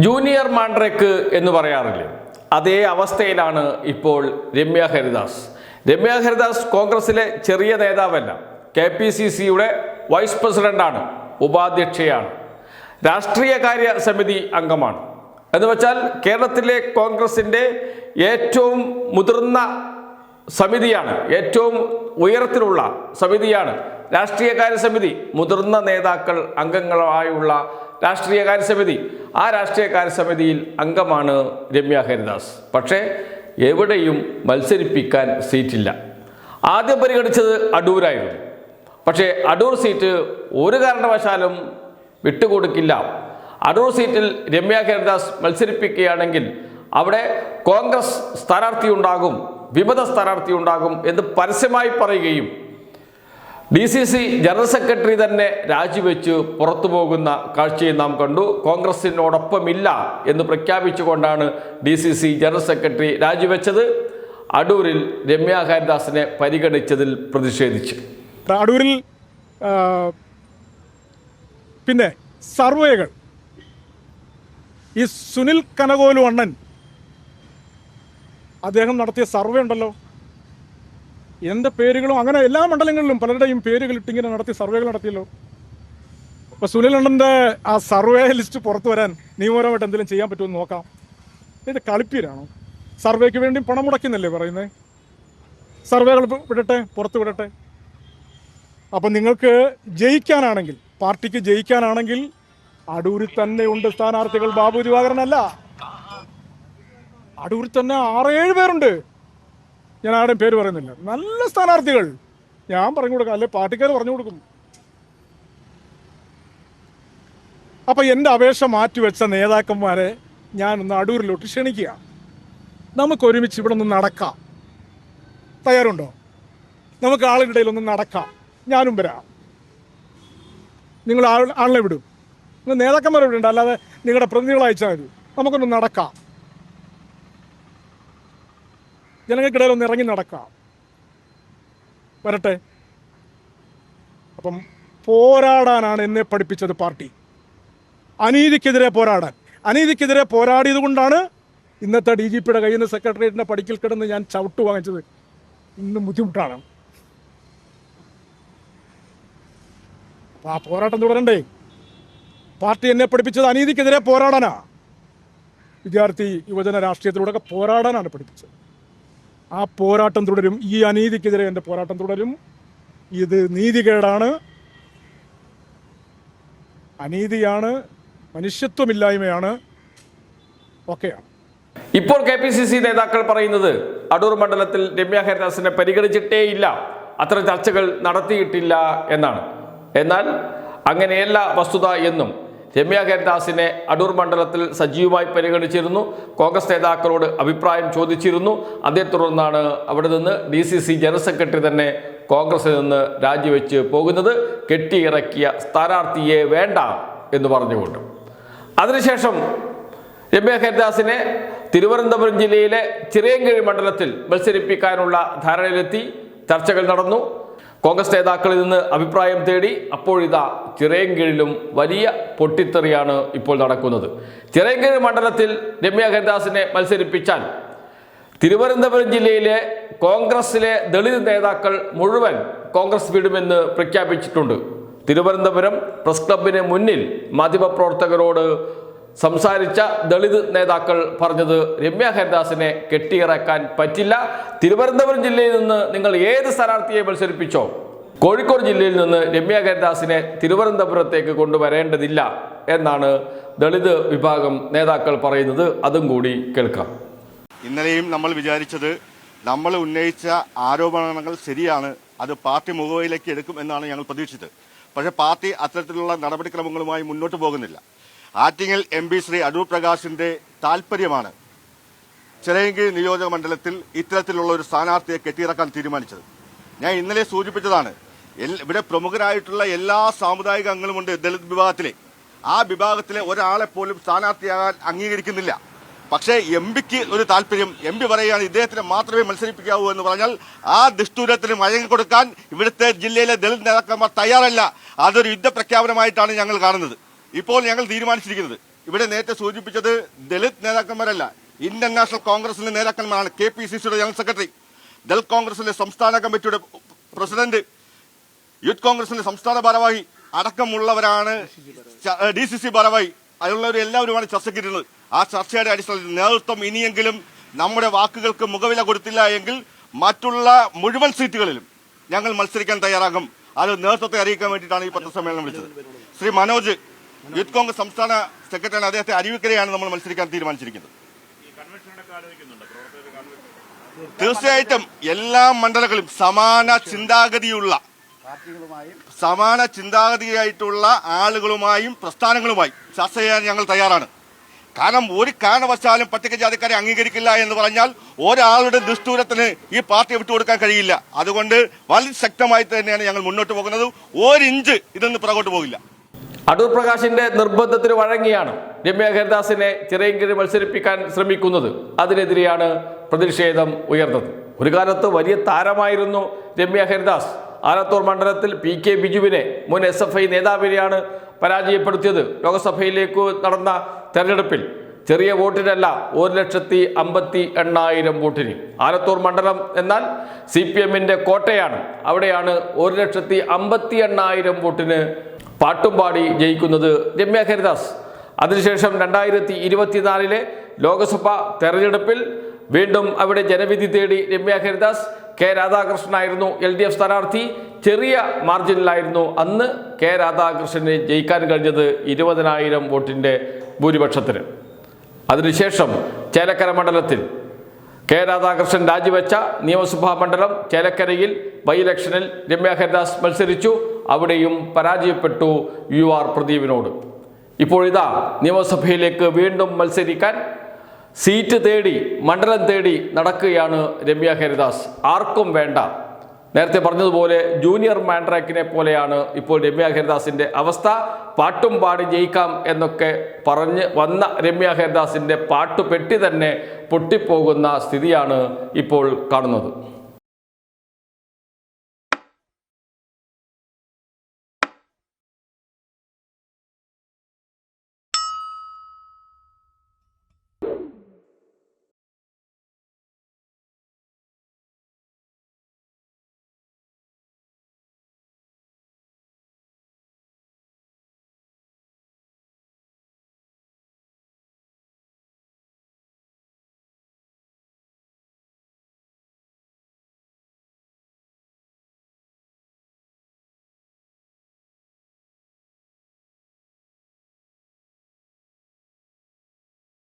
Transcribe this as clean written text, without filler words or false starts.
Junior Mandrake എന്ന് പറയാറില്ലേ, അതേ അവസ്ഥയിലാണ് ഇപ്പോൾ രമ്യ ഹരിദാസ്. രമ്യ ഹരിദാസ് കോൺഗ്രസിലെ ചെറിയ നേതാവല്ല, KPCCയുടെ വൈസ് പ്രസിഡന്റാണ്, ഉപാധ്യക്ഷയാണ്, രാഷ്ട്രീയകാര്യ സമിതി അംഗമാണ്. എന്ന് വെച്ചാൽ കേരളത്തിലെ കോൺഗ്രസിൻ്റെ ഏറ്റവും മുതിർന്ന സമിതിയാണ്, ഏറ്റവും ഉയരത്തിലുള്ള സമിതിയാണ് രാഷ്ട്രീയകാര്യ സമിതി. മുതിർന്ന നേതാക്കൾ അംഗങ്ങളായുള്ള രാഷ്ട്രീയകാര്യ സമിതി. ആ രാഷ്ട്രീയകാര്യ സമിതിയിൽ അംഗമാണ് രമ്യ ഹരിദാസ്. പക്ഷേ എവിടെയും മത്സരിപ്പിക്കാൻ സീറ്റില്ല. ആദ്യം പരിഗണിച്ചത് അടൂരായിരുന്നു. പക്ഷേ അടൂർ സീറ്റ് ഒരു കാരണവശാലും വിട്ടുകൊടുക്കില്ല. അടൂർ സീറ്റിൽ രമ്യ ഹരിദാസ് മത്സരിപ്പിക്കുകയാണെങ്കിൽ അവിടെ കോൺഗ്രസ് സ്ഥാനാർത്ഥി ഉണ്ടാകും, വിമത സ്ഥാനാർത്ഥി ഉണ്ടാകും എന്ന് പരസ്യമായി പറയുകയും DCC ജനറൽ സെക്രട്ടറി തന്നെ രാജിവെച്ച് പുറത്തു പോകുന്ന കാഴ്ചയും നാം കണ്ടു. കോൺഗ്രസിനോടൊപ്പമില്ല എന്ന് പ്രഖ്യാപിച്ചുകൊണ്ടാണ് DCC ജനറൽ സെക്രട്ടറി രാജിവെച്ചത്. അടൂരിൽ രമ്യ ഹരിദാസിനെ പരിഗണിച്ചതിൽ പ്രതിഷേധിച്ചു. അടൂരിൽ പിന്നെ സർവേകൾ ഈ സുനിൽ കനകോലു അണ്ണൻ അദ്ദേഹം നടത്തിയ സർവേ ഉണ്ടല്ലോ, എൻ്റെ പേരുകളും അങ്ങനെ എല്ലാ മണ്ഡലങ്ങളിലും പലരുടെയും പേരുകൾ ഇട്ടിങ്ങനെ നടത്തിയ സർവേകൾ നടത്തിയല്ലോ. അപ്പോൾ സുനിൽ അണ്ണൻ്റെ ആ സർവേ ലിസ്റ്റ് പുറത്തു വരാൻ നിയമപരമായിട്ട് എന്തെങ്കിലും ചെയ്യാൻ പറ്റുമെന്ന് നോക്കാം. ഇത് കളിപ്പീരാണോ? സർവേക്ക് വേണ്ടി പണം മുടക്കുന്നല്ലേ പറയുന്നത്? സർവേകൾ വിടട്ടെ, പുറത്ത് വിടട്ടെ. അപ്പം നിങ്ങൾക്ക് ജയിക്കാനാണെങ്കിൽ, പാർട്ടിക്ക് ജയിക്കാനാണെങ്കിൽ അടൂരിൽ തന്നെ ഉണ്ട് സ്ഥാനാർത്ഥികൾ. ബാബു ദിവാകരനല്ല, അടൂരിൽ തന്നെ 6-7 പേരുണ്ട്. ഞാൻ ആരുടെയും പേര് പറയുന്നില്ല. നല്ല സ്ഥാനാർത്ഥികൾ. ഞാൻ പറഞ്ഞു കൊടുക്കാം, അല്ലെ പാർട്ടിക്കാർ പറഞ്ഞു കൊടുക്കും. അപ്പം എൻ്റെ അപേക്ഷ മാറ്റിവെച്ച നേതാക്കന്മാരെ ഞാനൊന്ന് അടൂരിലോട്ട് ക്ഷണിക്കുക. നമുക്കൊരുമിച്ച് ഇവിടെ ഒന്ന് നടക്കാം. തയ്യാറുണ്ടോ? നമുക്ക് ആളുകളുടെ ഒന്ന് നടക്കാം. ഞാനും വരാം. നിങ്ങൾ ആളിനെ വിടും, നിങ്ങൾ നേതാക്കന്മാരെ വിടണ്ട, അല്ലാതെ നിങ്ങളുടെ പ്രതിനിധികളെ അയച്ചാൽ മതി. നമുക്കൊന്ന് നടക്കാം, ജനങ്ങൾക്കിടയിൽ ഒന്ന് ഇറങ്ങി നടക്കാം. വരട്ടെ. അപ്പം പോരാടാനാണ് എന്നെ പഠിപ്പിച്ചത് പാർട്ടി. അനീതിക്കെതിരെ പോരാടാൻ. അനീതിക്കെതിരെ പോരാടിയത് കൊണ്ടാണ് ഇന്നത്തെ DGPയുടെ കയ്യിൽ നിന്ന് സെക്രട്ടേറിയറ്റിൻ്റെ പടിക്കൽ കിടന്ന് ഞാൻ ചവിട്ട് വാങ്ങിച്ചത്. ഇന്നും ബുദ്ധിമുട്ടാണ്. അപ്പം ആ പോരാട്ടം തുടരണ്ടേ? പാർട്ടി എന്നെ പഠിപ്പിച്ചത് അനീതിക്കെതിരെ പോരാടാനാ. വിദ്യാർത്ഥി യുവജന രാഷ്ട്രീയത്തിലൂടെയൊക്കെ പോരാടാനാണ് പഠിപ്പിച്ചത്. ആ പോരാട്ടം തുടരും. ഈ അനീതിക്കെതിരെ എൻ്റെ പോരാട്ടം തുടരും. ഇത് നീതികേടാണ്, അനീതിയാണ്, മനുഷ്യത്വമില്ലായ്മയാണ്, ഒക്കെയാണ്. ഇപ്പോൾ KPCC നേതാക്കൾ പറയുന്നത് അടൂർ മണ്ഡലത്തിൽ രമ്യ ഹരിദാസിനെ പരിഗണിച്ചിട്ടേയില്ല, അത്തരം ചർച്ചകൾ നടത്തിയിട്ടില്ല എന്നാണ്. എന്നാൽ അങ്ങനെയല്ല വസ്തുത എന്നും. രമ്യ ഹരിദാസിനെ അടൂർ മണ്ഡലത്തിൽ സജീവമായി പരിഗണിച്ചിരുന്നു. കോൺഗ്രസ് നേതാക്കളോട് അഭിപ്രായം ചോദിച്ചിരുന്നു. അതേ തുടർന്നാണ് അവിടെ നിന്ന് DCC ജനറൽ സെക്രട്ടറി തന്നെ കോൺഗ്രസിൽ നിന്ന് രാജിവെച്ച് പോകുന്നത്, കെട്ടിയിറക്കിയ സ്ഥാനാർത്ഥിയെ വേണ്ട എന്ന് പറഞ്ഞുകൊണ്ട്. അതിനുശേഷം രമ്യ ഹരിദാസിനെ തിരുവനന്തപുരം ജില്ലയിലെ ചിറയൻകീഴ് മണ്ഡലത്തിൽ മത്സരിപ്പിക്കാനുള്ള ധാരണയിലെത്തി. ചർച്ചകൾ നടന്നു. കോൺഗ്രസ് നേതാക്കളിൽ നിന്ന് അഭിപ്രായം തേടി. അപ്പോഴിതാ ചിറയൻകീഴിലും വലിയ പൊട്ടിത്തെറിയാണ് ഇപ്പോൾ നടക്കുന്നത്. ചിറയൻകീഴ് മണ്ഡലത്തിൽ രമ്യ ഹരിദാസിനെ മത്സരിപ്പിച്ചാൽ തിരുവനന്തപുരം ജില്ലയിലെ കോൺഗ്രസിലെ ദളിത് നേതാക്കൾ മുഴുവൻ കോൺഗ്രസ് വിടുമെന്ന് പ്രഖ്യാപിച്ചിട്ടുണ്ട്. തിരുവനന്തപുരം പ്രസ് ക്ലബിന് മുന്നിൽ മാധ്യമപ്രവർത്തകരോട് സംസാരിച്ച ദളിത് നേതാക്കൾ പറഞ്ഞത് രമ്യ ഹരിദാസിനെ കെട്ടിയിറക്കാൻ പറ്റില്ല. തിരുവനന്തപുരം ജില്ലയിൽ നിന്ന് നിങ്ങൾ ഏത് സ്ഥാനാർത്ഥിയെ മത്സരിപ്പിച്ചോ, കോഴിക്കോട് ജില്ലയിൽ നിന്ന് രമ്യ ഹരിദാസിനെ തിരുവനന്തപുരത്തേക്ക് കൊണ്ടുവരേണ്ടതില്ല എന്നാണ് ദളിത് വിഭാഗം നേതാക്കൾ പറയുന്നത്. അതും കൂടി കേൾക്കാം. ഇന്നലെയും നമ്മൾ വിചാരിച്ചത് നമ്മൾ ഉന്നയിച്ച ആരോപണങ്ങൾ ശരിയാണ്, അത് പാർട്ടി മുഖവിലേക്ക് എടുക്കും എന്നാണ് ഞങ്ങൾ പ്രതീക്ഷിച്ചത്. പക്ഷേ പാർട്ടി അത്തരത്തിലുള്ള നടപടിക്രമങ്ങളുമായി മുന്നോട്ട് പോകുന്നില്ല. ആറ്റിങ്ങൽ MP ശ്രീ അടൂർ പ്രകാശിന്റെ താൽപര്യമാണ് ചിറയൻകീഴ് നിയോജക മണ്ഡലത്തിൽ ഇത്തരത്തിലുള്ള ഒരു സ്ഥാനാർത്ഥിയെ കെട്ടിയിറക്കാൻ തീരുമാനിച്ചത്. ഞാൻ ഇന്നലെ സൂചിപ്പിച്ചതാണ്, ഇവിടെ പ്രമുഖരായിട്ടുള്ള എല്ലാ സാമുദായിക അംഗങ്ങളുമുണ്ട് ദളിത് വിഭാഗത്തിലെ. ആ വിഭാഗത്തിലെ ഒരാളെ പോലും സ്ഥാനാർത്ഥിയാകാൻ അംഗീകരിക്കുന്നില്ല. പക്ഷേ MP ഒരു താല്പര്യം, MP പറയുകയാണ് ഇദ്ദേഹത്തിന് മാത്രമേ മത്സരിപ്പിക്കാവൂ എന്ന് പറഞ്ഞാൽ ആ ദുഷ്ടൂരത്തിന് വഴങ്ങിക്കൊടുക്കാൻ ഇവിടുത്തെ ജില്ലയിലെ ദളിത് നേതാക്കന്മാർ തയ്യാറല്ല. അതൊരു യുദ്ധപ്രഖ്യാപനമായിട്ടാണ് ഞങ്ങൾ കാണുന്നത്. ഇപ്പോൾ ഞങ്ങൾ തീരുമാനിച്ചിരിക്കുന്നത് ഇവിടെ നേരത്തെ സൂചിപ്പിച്ചത് ദളിത് നേതാക്കന്മാരല്ല, ഇന്ത്യൻ നാഷണൽ കോൺഗ്രസിലെ നേതാക്കന്മാരാണ്. KPCCയുടെ ജനറൽ സെക്രട്ടറി, ദളിത് കോൺഗ്രസിലെ സംസ്ഥാന കമ്മിറ്റിയുടെ പ്രസിഡന്റ്, യൂത്ത് കോൺഗ്രസിന്റെ സംസ്ഥാന ഭാരവാഹി അടക്കമുള്ളവരാണ് DCC ഭാരവാഹി. അതിലുള്ളവർ എല്ലാവരുമാണ് ചർച്ചയ്ക്കിരുന്നത്. ആ ചർച്ചയുടെ അടിസ്ഥാനത്തിൽ നേതൃത്വം ഇനിയെങ്കിലും നമ്മുടെ വാക്കുകൾക്ക് മുഖവില കൊടുത്തില്ല എങ്കിൽ മറ്റുള്ള മുഴുവൻ സീറ്റുകളിലും ഞങ്ങൾ മത്സരിക്കാൻ തയ്യാറാകും. അത് നേതൃത്വത്തെ അറിയിക്കാൻ വേണ്ടിയിട്ടാണ് ഈ പത്രസമ്മേളനം വിളിച്ചത്. ശ്രീ മനോജ് യൂത്ത് കോൺഗ്രസ് സംസ്ഥാന സെക്രട്ടറിയാണ്. അദ്ദേഹത്തെ അരുവിക്കരയാണ് നമ്മൾ മത്സരിക്കാൻ തീരുമാനിച്ചിരിക്കുന്നത്. തീർച്ചയായിട്ടും എല്ലാ മണ്ഡലങ്ങളും സമാന ചിന്താഗതിയായിട്ടുള്ള ആളുകളുമായും പ്രസ്ഥാനങ്ങളുമായി ചർച്ച ചെയ്യാൻ ഞങ്ങൾ തയ്യാറാണ്. കാരണം ഒരു കാരണവശാലും പട്ടികജാതിക്കാരെ അംഗീകരിക്കില്ല എന്ന് പറഞ്ഞാൽ ഒരാളുടെ ദുഷ്ടൂരത്തിന് ഈ പാർട്ടിയെ വിട്ടുകൊടുക്കാൻ കഴിയില്ല. അതുകൊണ്ട് വളരെ ശക്തമായി തന്നെയാണ് ഞങ്ങൾ മുന്നോട്ട് പോകുന്നത്. ഒരിഞ്ച് ഇതൊന്നും പുറകോട്ട് പോകില്ല. അടൂർ പ്രകാശിന്റെ നിർബന്ധത്തിന് വഴങ്ങിയാണ് രമ്യ ഹരിദാസിനെ ചിറയൻകീഴ് മത്സരിപ്പിക്കാൻ ശ്രമിക്കുന്നത്. അതിനെതിരെയാണ് പ്രതിഷേധം ഉയർന്നത്. ഒരു കാലത്ത് വലിയ താരമായിരുന്നു രമ്യ ഹരിദാസ്. ആലത്തൂർ മണ്ഡലത്തിൽ PK ബിജുവിനെ, മുൻ SFI നേതാവിനെയാണ് പരാജയപ്പെടുത്തിയത്. ലോക്സഭയിലേക്ക് നടന്ന തെരഞ്ഞെടുപ്പിൽ ചെറിയ വോട്ടിനല്ല, 1,58,000 വോട്ടിന്. ആലത്തൂർ മണ്ഡലം എന്നാൽ CPMന്റെ കോട്ടയാണ്. അവിടെയാണ് 1,58,000 വോട്ടിന് പാട്ടുംപാടി ജയിക്കുന്നത് രമ്യ ഹരിദാസ്. അതിനുശേഷം 2024 ലോക്സഭാ തെരഞ്ഞെടുപ്പിൽ വീണ്ടും അവിടെ ജനവിധി തേടി രമ്യ ഹരിദാസ്. K രാധാകൃഷ്ണനായിരുന്നു LDF സ്ഥാനാർത്ഥി. ചെറിയ മാർജിനിലായിരുന്നു അന്ന് K രാധാകൃഷ്ണന് ജയിക്കാൻ കഴിഞ്ഞത് 20,000 വോട്ടിൻ്റെ ഭൂരിപക്ഷത്തിന്. അതിനുശേഷം ചേലക്കര മണ്ഡലത്തിൽ K രാധാകൃഷ്ണൻ രാജിവെച്ച നിയമസഭാ മണ്ഡലം ചേലക്കരയിൽ ബൈ ഇലക്ഷനിൽ രമ്യ ഹരിദാസ് മത്സരിച്ചു. അവിടെയും പരാജയപ്പെട്ടു UR പ്രദീപിനോട്. ഇപ്പോഴിതാ നിയമസഭയിലേക്ക് വീണ്ടും മത്സരിക്കാൻ സീറ്റ് തേടി, മണ്ഡലം തേടി നടക്കുകയാണ് രമ്യ ഹരിദാസ്. ആർക്കും വേണ്ട. നേരത്തെ പറഞ്ഞതുപോലെ ജൂനിയർ മാൻഡ്രാക്കിനെ പോലെയാണ് ഇപ്പോൾ രമ്യ ഹരിദാസിൻ്റെ അവസ്ഥ. പാട്ടും പാടി ജയിക്കാം എന്നൊക്കെ പറഞ്ഞ് വന്ന രമ്യ ഹരിദാസിൻ്റെ പാട്ടുപെട്ടി തന്നെ പൊട്ടിപ്പോകുന്ന സ്ഥിതിയാണ് ഇപ്പോൾ കാണുന്നത്.